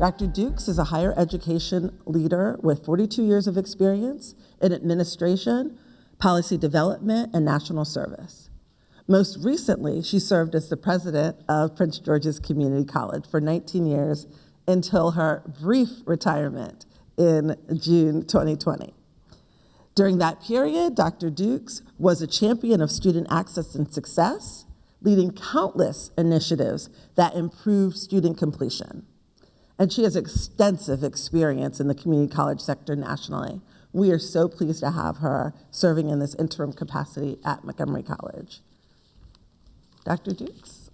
Dr. Dukes is a higher education leader with 42 years of experience in administration, policy development, and national service. Most recently, she served as the president of Prince George's Community College for 19 years until her brief retirement in June 2020. During that period, Dr. Dukes was a champion of student access and success, leading countless initiatives that improved student completion. And she has extensive experience in the community college sector nationally. We are so pleased to have her serving in this interim capacity at Montgomery College. Dr. Dukes.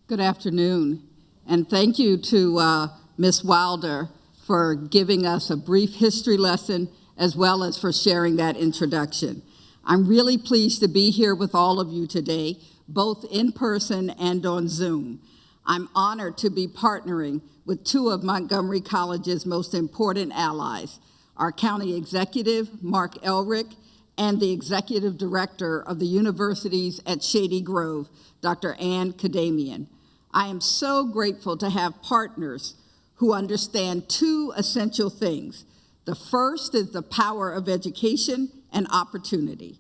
Good afternoon, and thank you to Ms. Wilder for giving us a brief history lesson as well as for sharing that introduction. I'm really pleased to be here with all of you today, both in person and on Zoom. I'm honored to be partnering with two of Montgomery College's most important allies, our county executive, Mark Elrick, and the executive director of the universities at Shady Grove, Dr. Ann Kadamian. I am so grateful to have partners who understand two essential things. The first is the power of education and opportunity.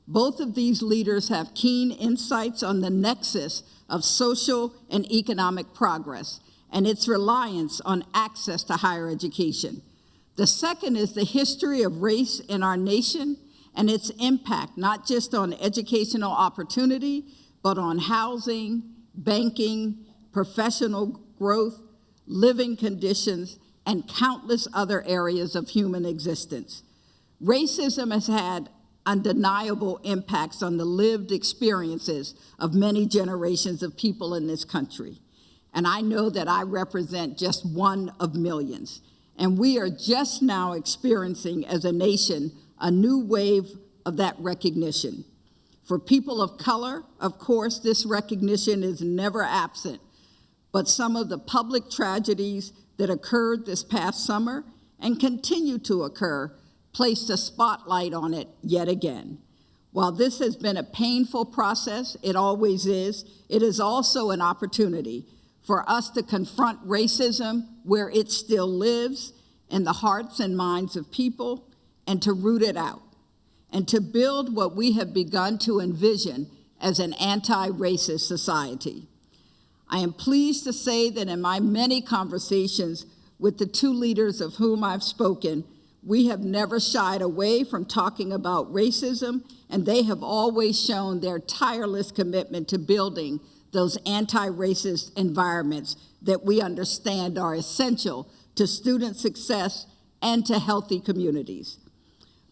Both of these leaders have keen insights on the nexus of social and economic progress and its reliance on access to higher education. The second is the history of race in our nation and its impact, not just on educational opportunity, but on housing, banking, professional growth, living conditions, and countless other areas of human existence. Racism has had undeniable impacts on the lived experiences of many generations of people in this country. And I know that I represent just one of millions. And we are just now experiencing, as a nation, a new wave of that recognition. For people of color, of course, this recognition is never absent, but some of the public tragedies that occurred this past summer and continue to occur placed a spotlight on it yet again. While this has been a painful process, it always is, it is also an opportunity for us to confront racism where it still lives in the hearts and minds of people and to root it out, and to build what we have begun to envision as an anti-racist society. I am pleased to say that in my many conversations with the two leaders of whom I've spoken, we have never shied away from talking about racism, and they have always shown their tireless commitment to building those anti-racist environments that we understand are essential to student success and to healthy communities.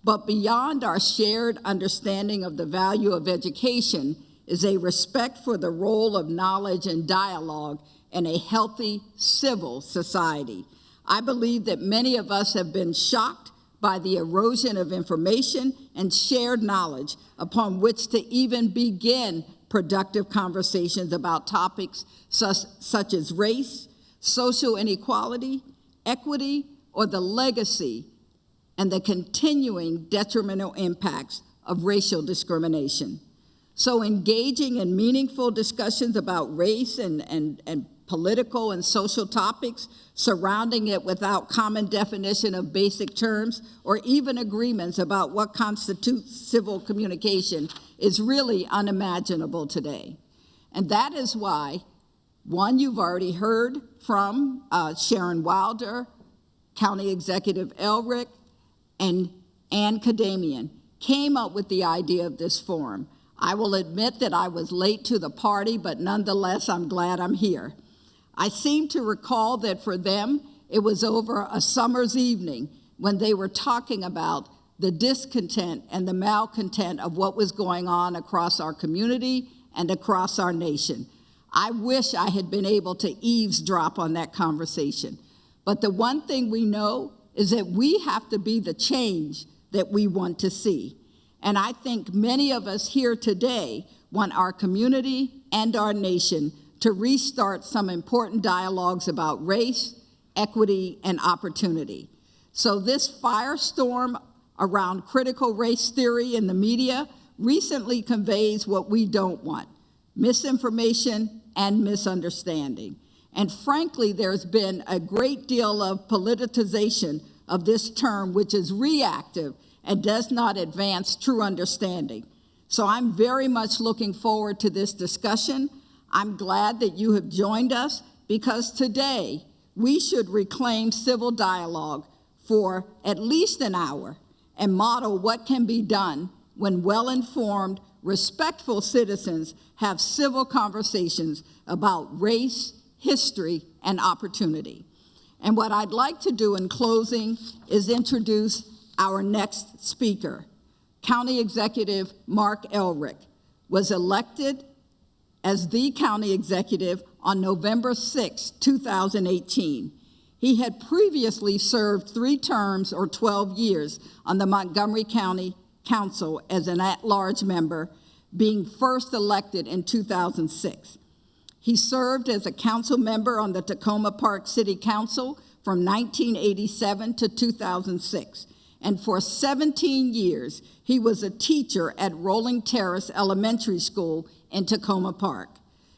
But beyond our shared understanding of the value of education is a respect for the role of knowledge and dialogue in a healthy civil society. I believe that many of us have been shocked by the erosion of information and shared knowledge upon which to even begin productive conversations about topics such as race, social inequality, equity, or the legacy and the continuing detrimental impacts of racial discrimination. So engaging in meaningful discussions about race and political and social topics, surrounding it without common definition of basic terms or even agreements about what constitutes civil communication is really unimaginable today. And that is why, one, you've already heard from Sharon Wilder, County Executive Elrick, and Ann Kadamian came up with the idea of this forum. I will admit that I was late to the party, but nonetheless, I'm glad I'm here. I seem to recall that for them, it was over a summer's evening when they were talking about the discontent and the malcontent of what was going on across our community and across our nation. I wish I had been able to eavesdrop on that conversation. But the one thing we know is that we have to be the change that we want to see. And I think many of us here today want our community and our nation to restart some important dialogues about race, equity, and opportunity. So this firestorm around critical race theory in the media recently conveys what we don't want: misinformation and misunderstanding. And frankly, there's been a great deal of politicization of this term, which is reactive and does not advance true understanding. So I'm very much looking forward to this discussion. I'm glad that you have joined us, because today we should reclaim civil dialogue for at least an hour and model what can be done when well-informed, respectful citizens have civil conversations about race, history, and opportunity. And what I'd like to do in closing is introduce our next speaker. County Executive Mark Elrick was elected as the county executive on November 6, 2018. He had previously served 3 terms or 12 years on the Montgomery County Council as an at-large member, being first elected in 2006. He served as a council member on the Tacoma Park City Council from 1987 to 2006. And for 17 years, he was a teacher at Rolling Terrace Elementary School in Tacoma Park.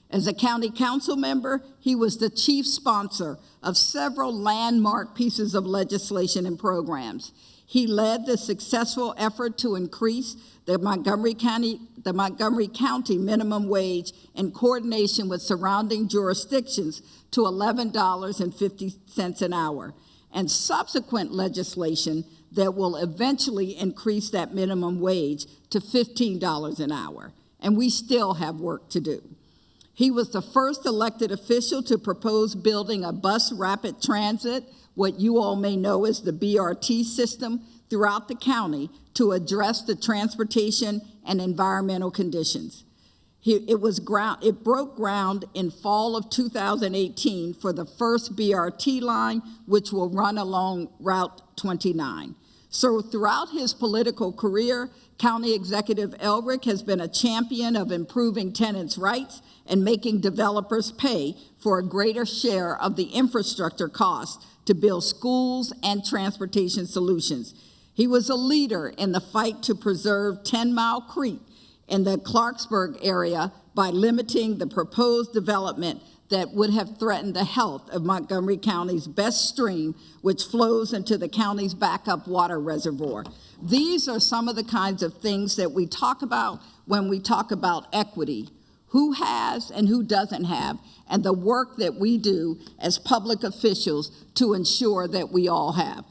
As a county council member, he was the chief sponsor of several landmark pieces of legislation and programs. He led the successful effort to increase the Montgomery County minimum wage in coordination with surrounding jurisdictions to $11.50 an hour, and subsequent legislation that will eventually increase that minimum wage to $15 an hour. And we still have work to do. He was the first elected official to propose building a bus rapid transit, what you all may know as the BRT system, throughout the county to address the transportation and environmental conditions. It broke ground in fall of 2018 for the first BRT line, which will run along Route 29. So throughout his political career, County Executive Elrick has been a champion of improving tenants' rights and making developers pay for a greater share of the infrastructure costs to build schools and transportation solutions. He was a leader in the fight to preserve 10 Mile Creek in the Clarksburg area by limiting the proposed development that would have threatened the health of Montgomery County's best stream, which flows into the county's backup water reservoir. These are some of the kinds of things that we talk about when we talk about equity: who has and who doesn't have, and the work that we do as public officials to ensure that we all have.